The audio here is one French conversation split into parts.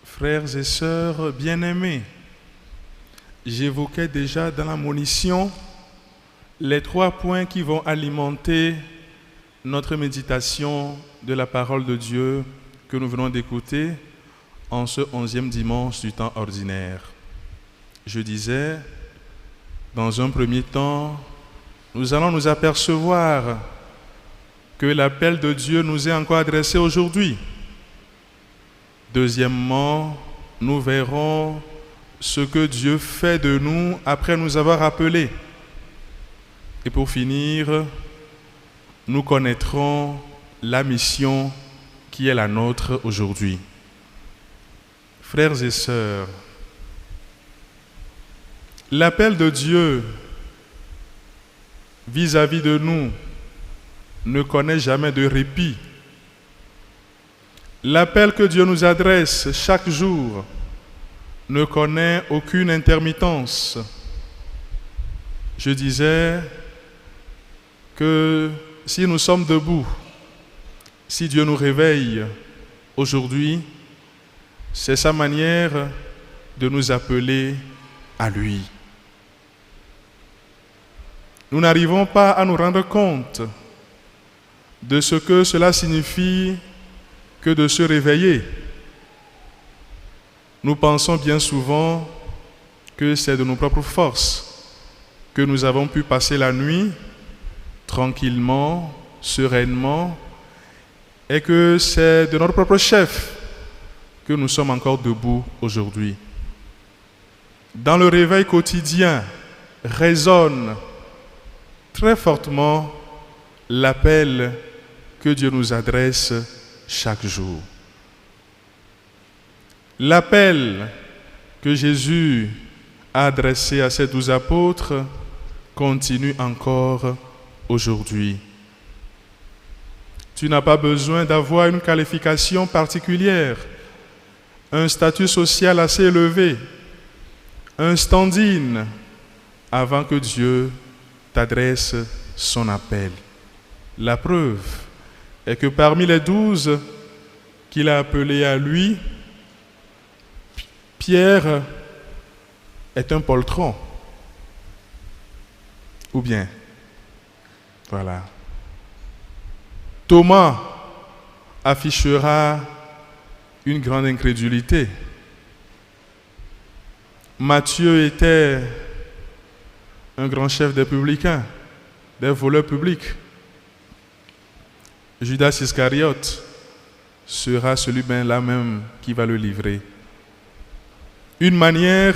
Frères et sœurs bien-aimés, j'évoquais déjà dans la monition les 3 points qui vont alimenter notre méditation de la parole de Dieu que nous venons d'écouter en ce 11e dimanche du temps ordinaire. Je disais, dans un premier temps, nous allons nous apercevoir que l'appel de Dieu nous est encore adressé aujourd'hui. Deuxièmement, nous verrons ce que Dieu fait de nous après nous avoir appelés. Et pour finir, nous connaîtrons la mission qui est la nôtre aujourd'hui. Frères et sœurs, l'appel de Dieu vis-à-vis de nous ne connaît jamais de répit. L'appel que Dieu nous adresse chaque jour ne connaît aucune intermittence. Je disais que si nous sommes debout, si Dieu nous réveille aujourd'hui, c'est sa manière de nous appeler à lui. Nous n'arrivons pas à nous rendre compte de ce que cela signifie que de se réveiller. Nous pensons bien souvent que c'est de nos propres forces que nous avons pu passer la nuit tranquillement, sereinement, et que c'est de notre propre chef que nous sommes encore debout aujourd'hui. Dans le réveil quotidien résonne très fortement l'appel que Dieu nous adresse chaque jour. L'appel que Jésus a adressé à ses 12 apôtres continue encore aujourd'hui. Tu n'as pas besoin d'avoir une qualification particulière, un statut social assez élevé, un stand-in, avant que Dieu t'adresse son appel. La preuve est que parmi les 12 qu'il a appelés à lui, Pierre est un poltron. Ou bien, voilà. Thomas affichera une grande incrédulité. Matthieu était un grand chef des publicains, des voleurs publics. Judas Iscariote sera celui-là même qui va le livrer. Une manière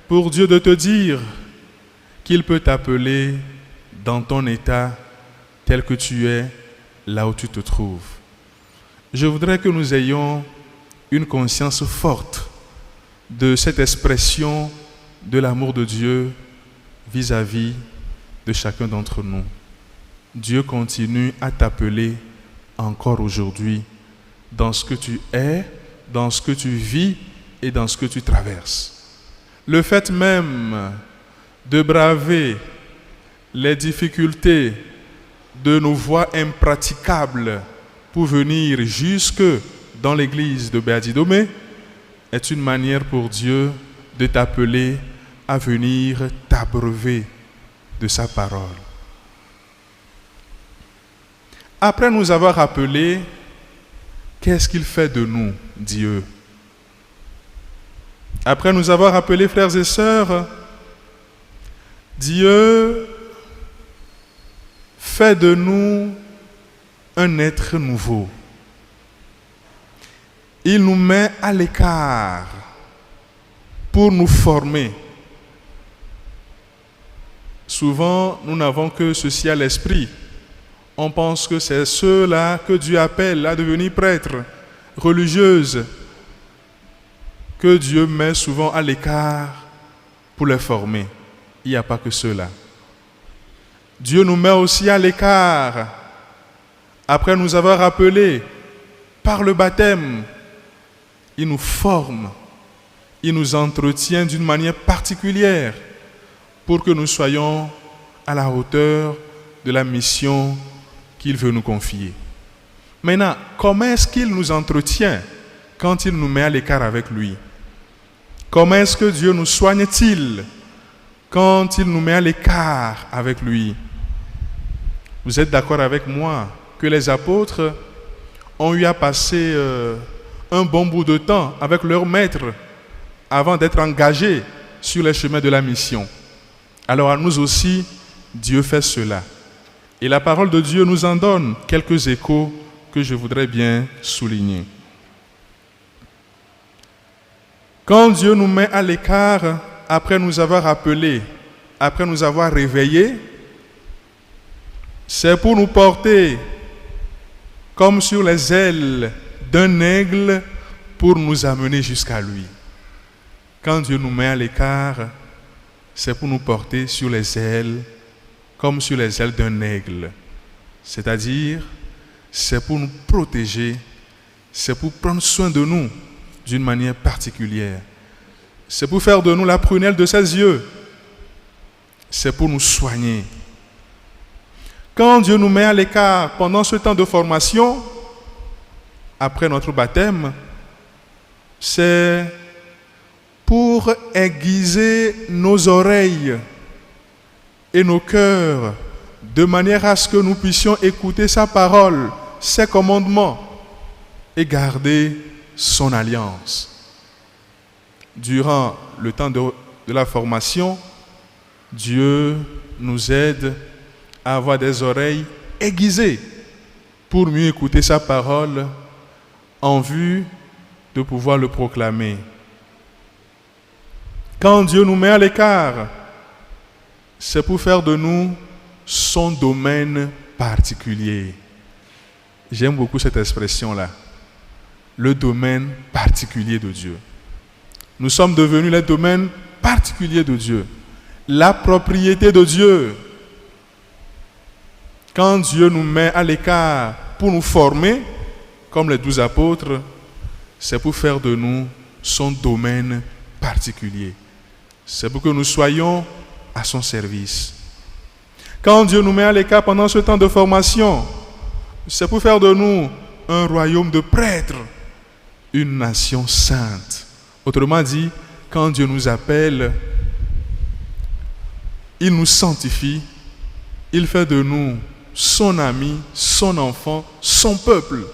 pour Dieu de te dire qu'il peut t'appeler dans ton état tel que tu es, là où tu te trouves. Je voudrais que nous ayons une conscience forte de cette expression de l'amour de Dieu vis-à-vis de chacun d'entre nous. Dieu continue à t'appeler encore aujourd'hui dans ce que tu es, dans ce que tu vis et dans ce que tu traverses. Le fait même de braver les difficultés de nos voies impraticables pour venir jusque dans l'église de Béatidomé est une manière pour Dieu de t'appeler à venir t'abreuver de sa parole. Après nous avoir appelés, qu'est-ce qu'il fait de nous, Dieu? Après nous avoir appelés frères et sœurs, Dieu fait de nous un être nouveau. Il nous met à l'écart pour nous former. Souvent, nous n'avons que ceci à l'esprit. On pense que c'est ceux-là que Dieu appelle à devenir prêtres, religieuses, que Dieu met souvent à l'écart pour les former. Il n'y a pas que ceux-là. Dieu nous met aussi à l'écart après nous avoir appelés par le baptême. Il nous forme, il nous entretient d'une manière particulière pour que nous soyons à la hauteur de la mission qu'il veut nous confier. Maintenant, comment est-ce qu'il nous entretient quand il nous met à l'écart avec lui? Comment est-ce que Dieu nous soigne-t-il quand il nous met à l'écart avec lui? Vous êtes d'accord avec moi que les apôtres ont eu à passer un bon bout de temps avec leur maître avant d'être engagés sur les chemins de la mission. Alors à nous aussi, Dieu fait cela. Et la parole de Dieu nous en donne quelques échos que je voudrais bien souligner. Quand Dieu nous met à l'écart, après nous avoir appelés, après nous avoir réveillés, c'est pour nous porter comme sur les ailes d'un aigle pour nous amener jusqu'à lui. Quand Dieu nous met à l'écart, c'est pour nous porter sur les ailes, comme sur les ailes d'un aigle. C'est-à-dire, c'est pour nous protéger, c'est pour prendre soin de nous d'une manière particulière. C'est pour faire de nous la prunelle de ses yeux. C'est pour nous soigner. Quand Dieu nous met à l'écart pendant ce temps de formation, après notre baptême, c'est pour aiguiser nos oreilles et nos cœurs de manière à ce que nous puissions écouter sa parole, ses commandements et garder son alliance. Durant le temps de la formation, Dieu nous aide à avoir des oreilles aiguisées pour mieux écouter sa parole en vue de pouvoir le proclamer. Quand Dieu nous met à l'écart, c'est pour faire de nous son domaine particulier. J'aime beaucoup cette expression-là. Le domaine particulier de Dieu. Nous sommes devenus les domaines particuliers de Dieu. La propriété de Dieu. Quand Dieu nous met à l'écart pour nous former, comme les 12 apôtres, c'est pour faire de nous son domaine particulier. C'est pour que nous soyons à son service. Quand Dieu nous met à l'écart pendant ce temps de formation, c'est pour faire de nous un royaume de prêtres, une nation sainte. Autrement dit, quand Dieu nous appelle, il nous sanctifie, il fait de nous son ami, son enfant, son peuple,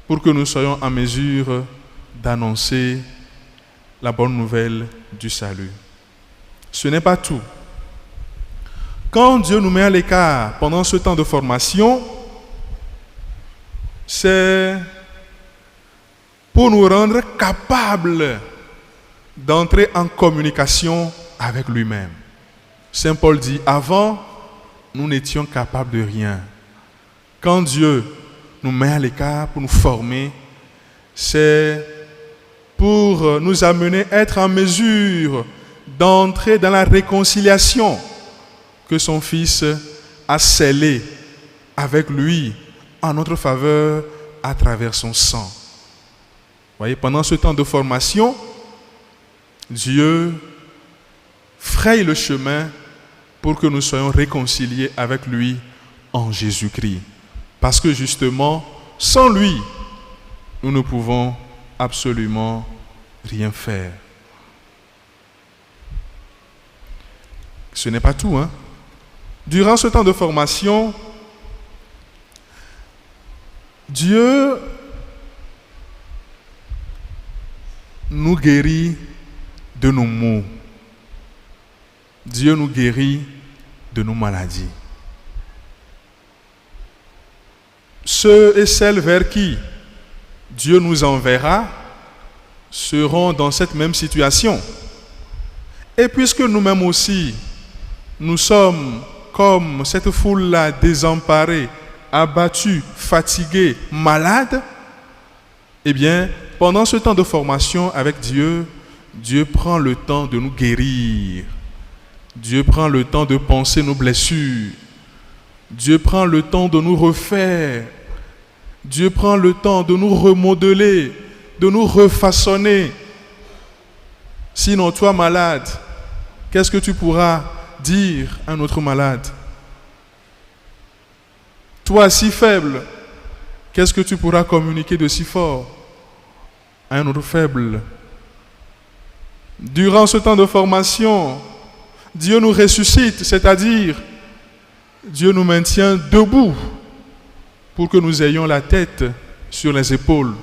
pour que nous soyons en mesure d'annoncer la bonne nouvelle du salut. Ce n'est pas tout. Quand Dieu nous met à l'écart pendant ce temps de formation, c'est pour nous rendre capables d'entrer en communication avec lui-même. Saint Paul dit, avant, nous n'étions capables de rien. Quand Dieu nous met à l'écart pour nous former, c'est pour nous amener à être en mesure d'entrer dans la réconciliation que son Fils a scellée avec lui en notre faveur à travers son sang. Voyez, pendant ce temps de formation, Dieu fraye le chemin pour que nous soyons réconciliés avec lui en Jésus-Christ. Parce que justement, sans lui, nous ne pouvons absolument rien faire. Ce n'est pas tout, hein? Durant ce temps de formation, Dieu nous guérit de nos maux. Dieu nous guérit de nos maladies. Ceux et celles vers qui Dieu nous enverra seront dans cette même situation. Et puisque nous-mêmes aussi, nous sommes comme cette foule-là désemparée, abattue, fatiguée, malade, eh bien, pendant ce temps de formation avec Dieu, Dieu prend le temps de nous guérir. Dieu prend le temps de panser nos blessures. Dieu prend le temps de nous refaire. Dieu prend le temps de nous remodeler, de nous refaçonner. Sinon, toi malade, qu'est-ce que tu pourras dire à un autre malade? Toi si faible, qu'est-ce que tu pourras communiquer de si fort à un autre faible? Durant ce temps de formation, Dieu nous ressuscite, c'est-à-dire Dieu nous maintient debout pour que nous ayons la tête sur les épaules.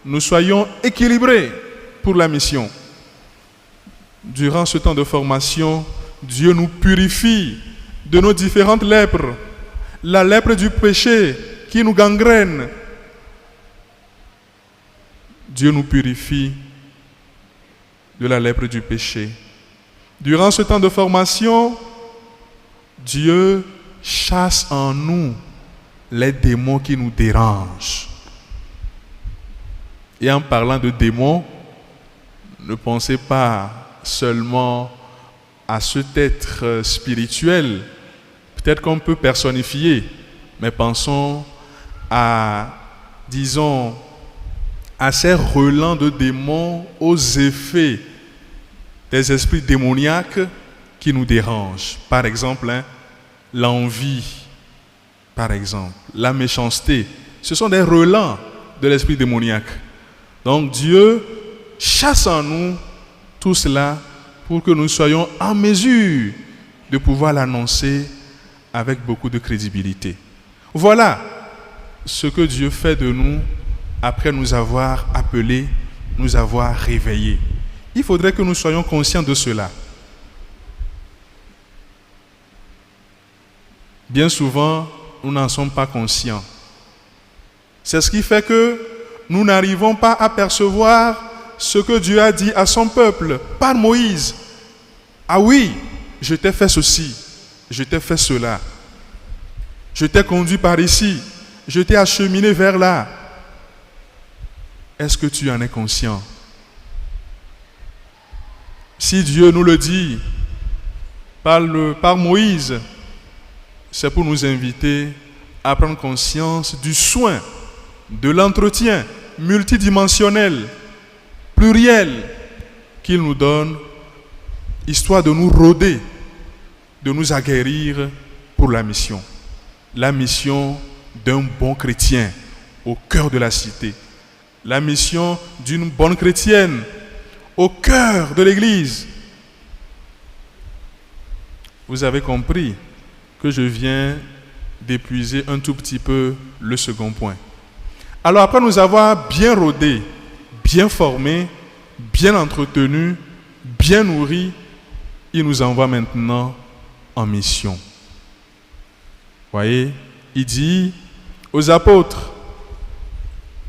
Nous soyons équilibrés pour la mission. Durant ce temps de formation, Dieu nous purifie de nos différentes lèpres. La lèpre du péché qui nous gangrène. Dieu nous purifie de la lèpre du péché. Durant ce temps de formation, Dieu chasse en nous les démons qui nous dérangent. Et en parlant de démons, ne pensez pas seulement à cet être spirituel, peut-être qu'on peut personnifier, mais pensons à, disons, à ces relents de démons, aux effets des esprits démoniaques qui nous dérangent. Par exemple, l'envie, par exemple, la méchanceté. Ce sont des relents de l'esprit démoniaque. Donc Dieu chasse en nous tout cela pour que nous soyons en mesure de pouvoir l'annoncer avec beaucoup de crédibilité. Voilà ce que Dieu fait de nous après nous avoir appelés, nous avoir réveillés. Il faudrait que nous soyons conscients de cela. Bien souvent, nous n'en sommes pas conscients. C'est ce qui fait que nous n'arrivons pas à percevoir ce que Dieu a dit à son peuple par Moïse. Ah oui, je t'ai fait ceci, je t'ai fait cela. Je t'ai conduit par ici, je t'ai acheminé vers là. Est-ce que tu en es conscient? Si Dieu nous le dit par Moïse, c'est pour nous inviter à prendre conscience du soin, de l'entretien multidimensionnel, pluriel qu'il nous donne, histoire de nous rôder, de nous aguerrir pour la mission. La mission d'un bon chrétien au cœur de la cité. La mission d'une bonne chrétienne au cœur de l'Église. Vous avez compris que je viens d'épuiser un tout petit peu le second point. Alors après nous avoir bien rodé, bien formé, bien entretenu, bien nourri, il nous envoie maintenant en mission. Voyez, il dit aux apôtres,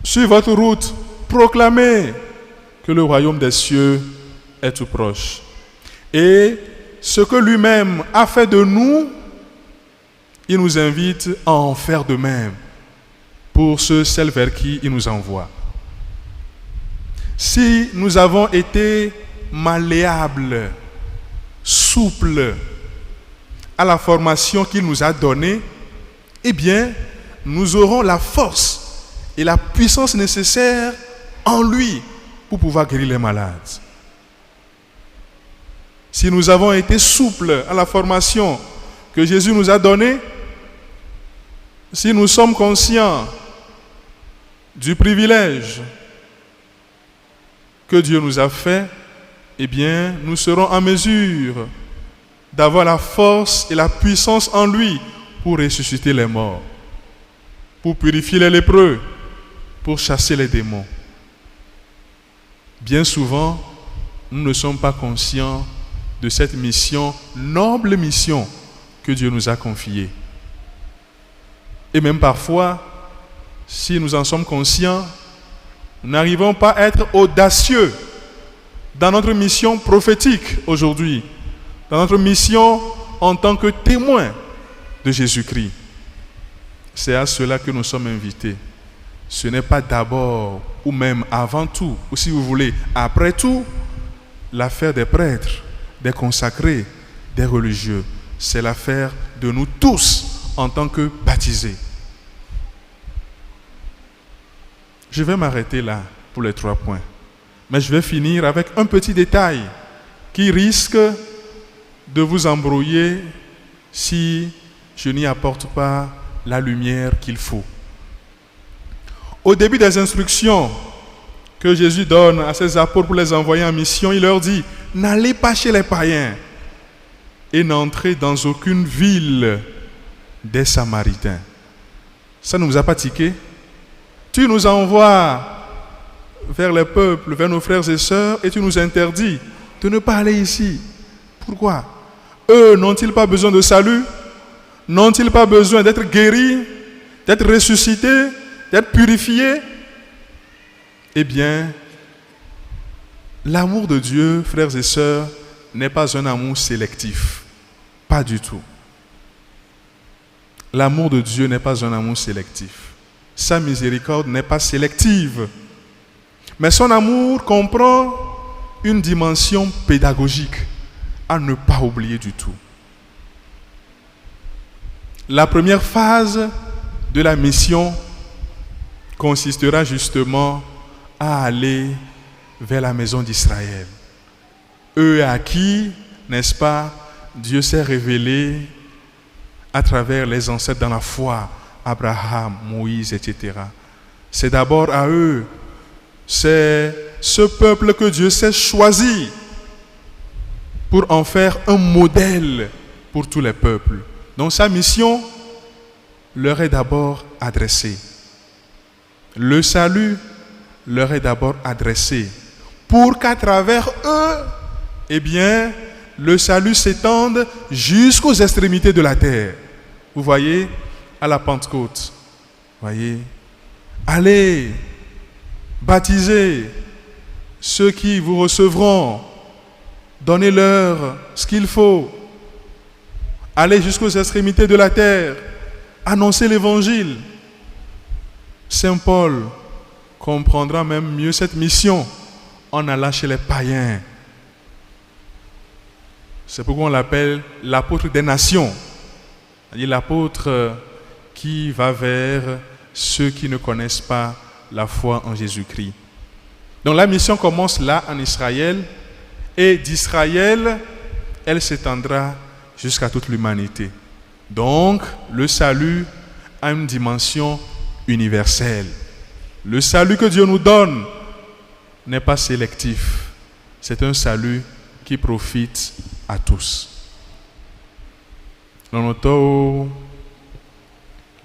sur votre route, proclamez que le royaume des cieux est tout proche. Et ce que lui-même a fait de nous, il nous invite à en faire de même pour celles vers qui il nous envoie. Si nous avons été malléables, souples à la formation qu'il nous a donnée, eh bien, nous aurons la force et la puissance nécessaire en lui pour pouvoir guérir les malades. Si nous avons été souples à la formation que Jésus nous a donnée, si nous sommes conscients du privilège que Dieu nous a fait, eh bien, nous serons en mesure d'avoir la force et la puissance en lui pour ressusciter les morts, pour purifier les lépreux, pour chasser les démons. Bien souvent, nous ne sommes pas conscients de de cette mission, noble mission que Dieu nous a confiée. Et même parfois, si nous en sommes conscients, nous n'arrivons pas à être audacieux dans notre mission prophétique aujourd'hui, dans notre mission en tant que témoins de Jésus-Christ. C'est à cela que nous sommes invités. Ce n'est pas d'abord, ou même avant tout, ou si vous voulez, après tout, l'affaire des prêtres, des consacrés, des religieux. C'est l'affaire de nous tous en tant que baptisés. Je vais m'arrêter là pour les 3 points. Mais je vais finir avec un petit détail qui risque de vous embrouiller si je n'y apporte pas la lumière qu'il faut. Au début des instructions que Jésus donne à ses apôtres pour les envoyer en mission, il leur dit « N'allez pas chez les païens et n'entrez dans aucune ville des Samaritains. » Ça ne vous a pas tiqué? Tu nous envoies vers les peuples, vers nos frères et sœurs, et tu nous interdis de ne pas aller ici. Pourquoi? Eux n'ont-ils pas besoin de salut? N'ont-ils pas besoin d'être guéris, d'être ressuscités, d'être purifiés? Eh bien, l'amour de Dieu, frères et sœurs, n'est pas un amour sélectif. Pas du tout. L'amour de Dieu n'est pas un amour sélectif. Sa miséricorde n'est pas sélective. Mais son amour comprend une dimension pédagogique à ne pas oublier du tout. La première phase de la mission consistera justement à aller vers la maison d'Israël. Eux à qui, n'est-ce pas, Dieu s'est révélé à travers les ancêtres dans la foi, Abraham, Moïse, etc. C'est d'abord à eux. C'est ce peuple que Dieu s'est choisi pour en faire un modèle pour tous les peuples. Donc sa mission leur est d'abord adressée. Le salut leur est d'abord adressé pour qu'à travers eux, eh bien, le salut s'étende jusqu'aux extrémités de la terre. Vous voyez, à la Pentecôte, voyez, allez, baptisez ceux qui vous recevront, donnez-leur ce qu'il faut, allez jusqu'aux extrémités de la terre, annoncez l'évangile. Saint Paul comprendra même mieux cette mission en allant chez les païens. C'est pourquoi on l'appelle l'apôtre des nations, c'est-à-dire l'apôtre qui va vers ceux qui ne connaissent pas la foi en Jésus-Christ. Donc la mission commence là en Israël, et d'Israël, elle s'étendra jusqu'à toute l'humanité. Donc le salut a une dimension universelle. Le salut que Dieu nous donne n'est pas sélectif. C'est un salut qui profite à tous. Nonoto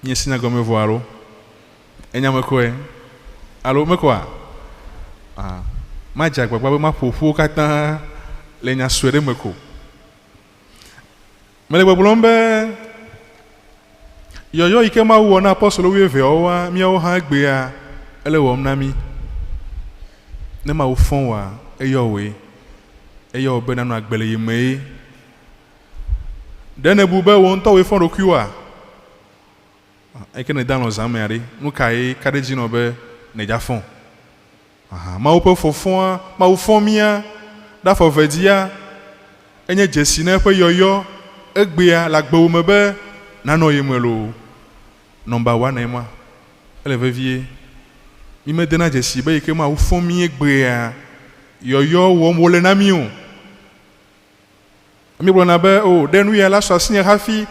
nyesina gome voaro enyame koe alo me quoi ah ma jagba ba ma popo kata le nya swere me ko mele gbolombe yoyo ike ma wo na apostle we ve owa mi o ha gbe a ele wo na mi ne ma wo fon wa eyo be na no agbele yime dene bube wo nto we fon rokuwa eke ne dan los amere nu kai kadeji no be ne jafon ma wo pe fofon ma wo fon mia da fo vedia enye jesi na pe yoyo egbe a la gbe wo me be na no yemelo number 1 na ma ele vevie mi me dena jesi be ike ma wo fon mi egbe a yoyo wo mo le na mi o mi blo na be o denu ya la so asin hafi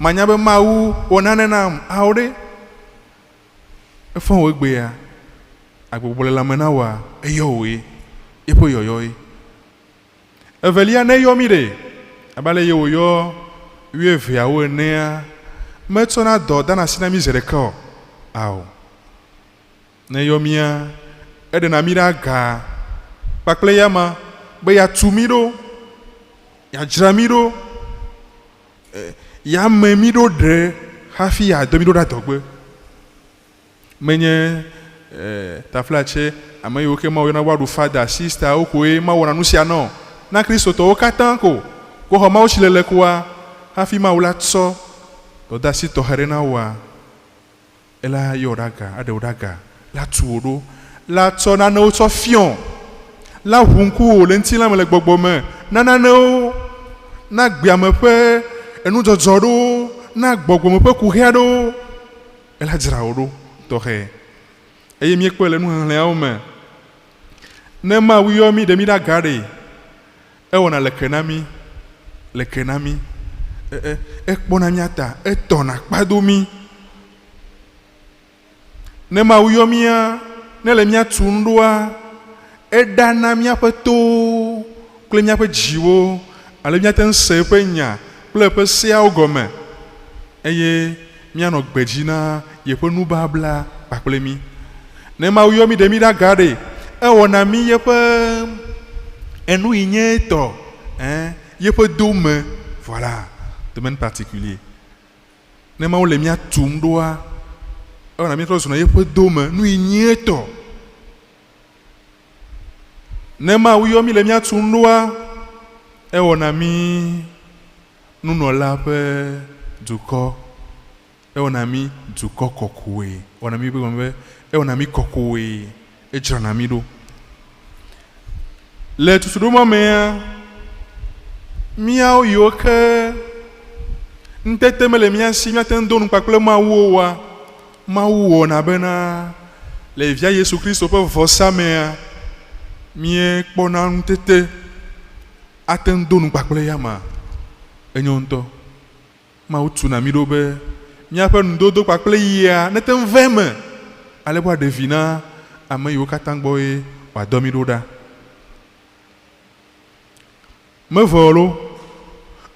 manya be mawu onanenam aure efon we gbe ya agbogbo la mena wa eyowe epo yoyoy evelia ne yomire abale yoyo wieve ya wo ne metona do dana sina misericorde awo ne yomia edena mira ga pakle yama be ya tumiro ya dzra mi ɖo ya me mi ɖo ɖe hafi ya do mi ɖo ɖe adɔgbe menye taflatse ame yiwo ke ma wɔyɔna wɔaɖu fada sista wo koe ma wɔna nu sia nɔ na kristotɔwo katã ko xɔ mawo tsi lele koa hafi mawo la tsɔ dɔdeasi tɔxɛ ɖe na woa ela yɔ ɖe aga aɖewo ɖe aga la tu wo ɖo la tsɔ nanewo tsɔ fiɔ la ʋu ŋku wo le ŋutilã me le gbɔgbɔ me na nanewo na gbeame ƒe enudzɔdzɔ ɖo na gbɔgbɔme ƒe kuhɛa ɖo ela dzra wo ɖo tɔxɛ eye míekpɔe le nuxexlẽawo me ne Mawu yɔ mí ɖe mí ɖe aga ɖe ewɔna leke na mí ekpɔna mía ta etɔna kpado mí ne Mawu yɔ mía ne le mía tum ɖoa eɖana míaƒe towo kple míaƒe dziwo ale míate ŋu se eƒe nya kple eƒe seawo gɔme eye míanɔ gbe dzi na yeƒe nubabla kpakple mí ne Mawu yɔ mí ɖe mí ɖe aga ɖe ewɔna mí yeƒe enu yi nye tɔ yeƒe dome voilà domaine particulier ne Mawu le mía tum ɖoa ewɔna mí trɔ zɔna yeƒe dome nu yi nye tɔ ne Mawu yɔ mí le mía tum ɖoa ewɔna mí nunɔla ƒe dukɔ ewɔna mí dukɔ kɔkɔe ewɔna mí be ewɔna mí kɔkɔe edzrana mí ɖo le tutuɖomɔ mea míawo yiwo ke ŋutete mele mía si míate ŋu do nu kpakple Mawuwo wa Mawu wɔna bena le via Yesu Kristo ƒe vɔsa mea míekpɔna ŋutete ate ŋu do nu kpakple yama enyo ŋutɔ Mawu tuna mí ɖo be míaƒe nudodo kpakple yia nete ŋu ve me ale be wòaɖevi na ame yiwo katã gbɔe wòadɔ mí ɖo ɖa mevɔ lo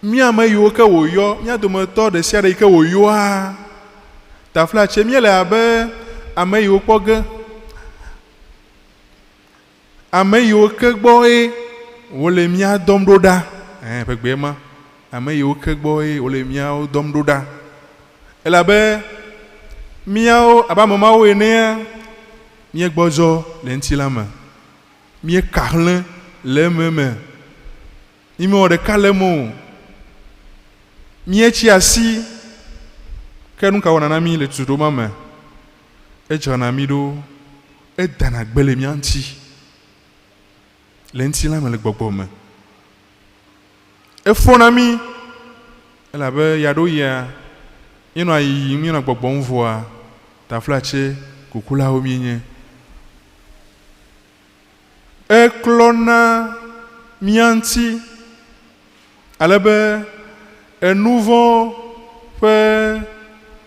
mía ame yiwo ke wòyɔ mía dometɔ ɖe sia ɖe yi ke wòyɔa taflatse míele abe ame yiwo kpɔ ge ame yiwo ke gbɔe wòle mía dɔm ɖo ɖa ƒe gbe ma ame yiwo ke gbɔe wòle míawo dɔm ɖo ɖa elabe míawo abe ame mawo enea míegbɔdzɔ le ŋutilã me míeka hlẽ le ememe míewɔ ɖeka le eme o míetsi asi ke nu ka wɔna na mí le tutuɖoma me edzrana mí ɖo edana gbe le mía ŋuti le ŋutilã me le gbɔgbɔ me efɔna mí elabe ya ɖo yia míenɔ yiyim míenɔ gbɔgbɔm vɔa taflatse kukulawo míenye eklɔna mía ŋuti alebe enuvɔ ƒe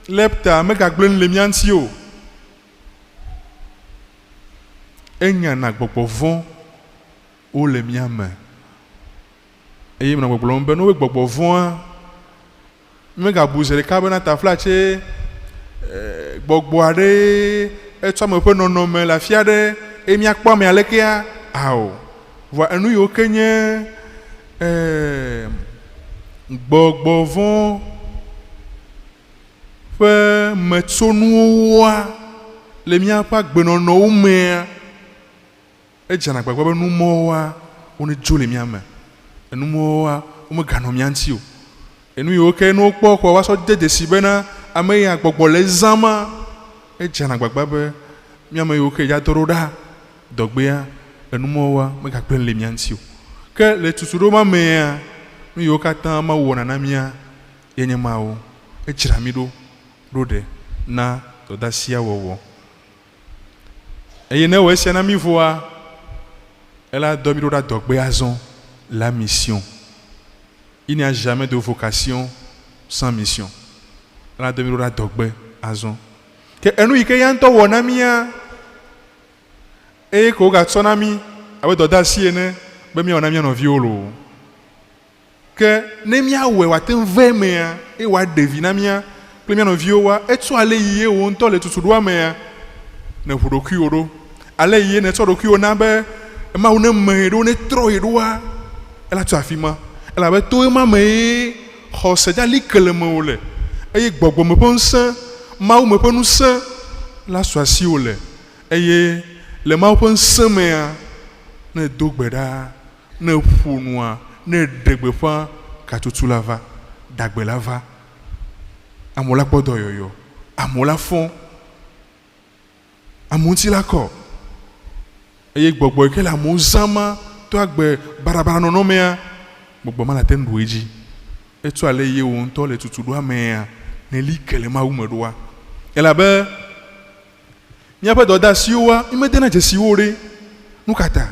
lepta megagblẽ le mía ŋuti o enyana gbɔgbɔ vɔ wole mía me eye menɔ gbɔgblɔm be ne wo gbɔgbɔ vɔa megabu ze ɖeka bena taflatse gbɔgbɔ aɖe etsɔ ame ƒe nɔnɔme le afi aɖe eye míakpɔ ame alekea ao vɔ enu yiwo ke nye gbɔgbɔ vɔ ƒe metsonuwoa le míaƒe agbenɔnɔwo mea edzana gbagba be numɔwoa wone dzo le mía me enumɔwoa womeganɔ mía ŋuti o enu yiwo ke ne wokpɔ kɔ woasɔ de desi bena ame ya gbɔgbɔ le zãma edzana gbagba be mía ame yiwo ke ya dɔ ɖo ɖa dɔgbea enumɔwoa megagblẽ le mía ŋuti o ke le tutuɖoma mea nu yiwo katã Mawu wɔna na mía yenye mawo edzra mí ɖo ɖe na dɔdasia wɔwɔ eye ne wɔ esia na mí vɔa ela dɔ mí ɖo ɖa dɔgbe azɔ la mission. Il n'y a jamais de vocation sans mission. La dɔ mí ɖo ɖa dɔgbe azɔ ke enu yi ke ya ŋutɔ wɔ na mía eye ko wogatsɔ na mí abe dɔdeasi ene be míawɔ na mía nɔviwo loo ke ne míawɔe wòate ŋu ve emea eye wòaɖevi na mía kple mía nɔviwo wa etsɔ ale yi ye wò ŋutɔ le tutuɖoa mea ne ʋu ɖokuiwo ɖo ale yi ye ne tsɔ ɖokuiwo na be Mawu ne me ɖo ne trɔ yi ɖoa ela tso afi ma la be to ma me xɔ se dza li ke le me wo le eye gbɔgbɔ me ƒe ŋusẽ Mawu me ƒe ŋusẽ la su asi wo le eye le Mawu ƒe ŋusẽ mea ne do gbe ɖa ne ƒo nua ne ɖe gbeƒã katutu la va dagbe la va amewo la kpɔ dɔyɔyɔ amewo la fɔ amewo ŋuti la kɔ eye gbɔgbɔ yi ke le amewo zã ma to agbe barabara nɔnɔmea gbɔgbɔ ma la te nu ɖo edzi eto ale ye wo ŋutɔ le tutu ɖoa mea ne li ke le Mawu me ɖoa elabe míaƒe dɔdeasiwoa mímedena dzesiwo ɖe nu ka ta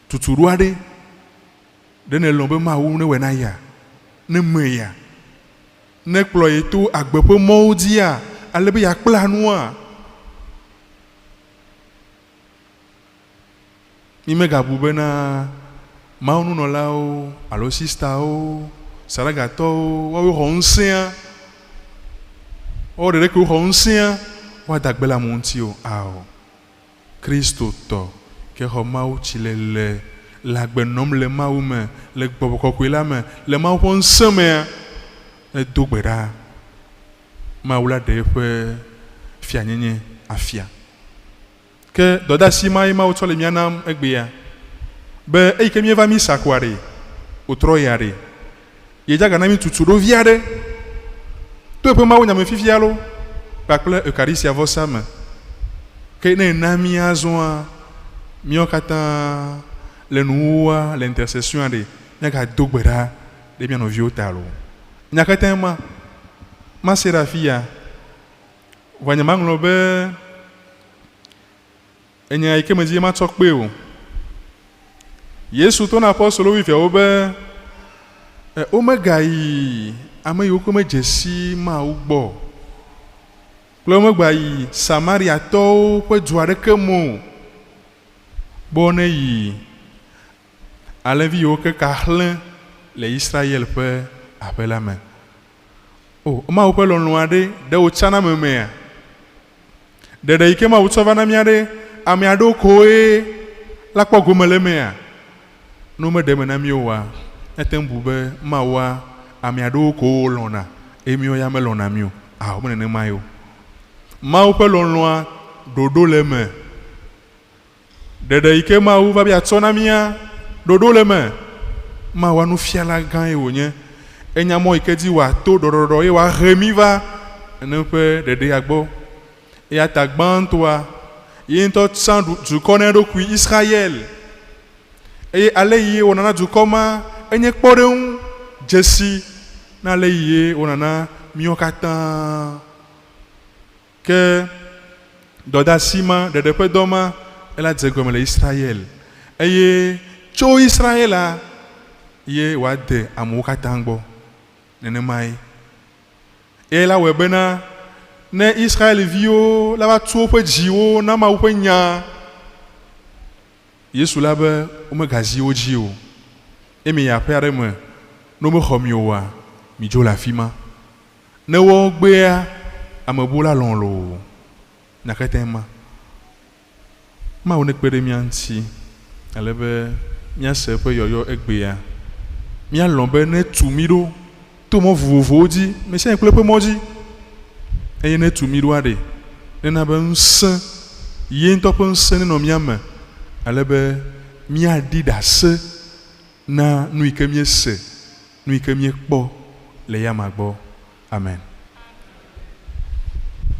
tutu ɖo aɖe ɖe ne lɔ̃ be Mawu ne wɔ na ya ne me ya ne kplɔ ye to agbe ƒe mɔwo dzia ale be yakpla nua mímegabu bena Mawu nunɔlawo alo sistawo saragatɔwo woawo xɔ ŋusẽa wɔɖe ɖeke wo xɔ ŋusẽa woada gbe le amewo ŋuti o ao Kristo tɔ ke xɔ Mawu tsi le agbe nɔm le Mawu me le gbɔgbɔ kɔkɔe la me le Mawu ƒe ŋusẽ mea edo gbe ɖa Mawu la ɖe eƒe fianyenye afia ke dɔdeasi ma ye Mawu tsɔ le mía nam egbea be eyi ke míeva mí sakua ɖe wòtrɔ ya ɖe yedzaga na mí tutu ɖo vi aɖe to eƒe Mawu nyame fifia lo kpakple Eucharistia vɔsa me ke ne na mí azɔa míawo katã le nuwoa le intercession ɖe míagado gbe ɖa ɖe mía nɔviwo ta lo nya katã ma se ɖe afi ya vɔ nye maŋlɔ be enya yi ke me dzi ma tsɔ kpe o Yesu to na apɔstolo wuiveawo be womegayi ame yiwo ke medze si Mawu gbɔ kple womegbayi Samariatɔwo ƒe du aɖeke me o bo ne yi alẽvi yiwo ke ka xlẽ le Israel ƒe aƒe la me o Mawu ƒe lɔlɔ̃ aɖe ɖe wotsana memea ɖeɖe yi ke Mawu tsɔ va na mía ɖe ame aɖewo koe la kpɔ gome le mea ne womeɖe me na mí oa ete ŋu bu be Mawua ame aɖewo koe lɔ̃na eye míawo ya melɔ̃na mí o wo me nenema ye o Mawu ƒe lɔlɔ̃a ɖoɖo le me ɖeɖe yi ke Mawu va be atsɔ na mía ɖoɖo le me Mawua nufiala gã ye wònye enya mɔ yi ke dzi wòato ɖɔɖɔɖɔ ye wòahe mí va ne ƒe ɖeɖea gbɔ eya ta gbãtɔa ye ŋutɔ tsã dukɔ ne eɖokui Israel eye ale yi wònana dukɔ ma enye kpɔɖeŋu dzesi na ale yi wònana míawo katã ke dɔdeasi ma ɖeɖe ƒe dɔ ma ela dze gɔme le Israel eye tso Israela ye wòade amewo katã gbɔ nenemae eye la wɔe bena ne Israelviwo la va tu woƒe dziwo na Mawu ƒe nya Yesu la be womegazi wo dzi o eye mi yi aƒe aɖe me ne womexɔ mi oa midzo le afi ma ne wɔ gbea ame bubu la lɔ̃ lo nyakete ma Mawu ne kpe ɖe mía ŋuti ale be míase eƒe yɔyɔ egbea míalɔ̃ be ne tu mí ɖo to mɔ vovovowo dzi mesia kple eƒe mɔ dzi eye ne tu mí ɖo aɖe nena be ŋusẽ ye ŋutɔ ƒe ŋusẽ nenɔ mía me ale be míaɖi ɖase na nu yi ke míese nu yi ke míekpɔ le yama gbɔ amen.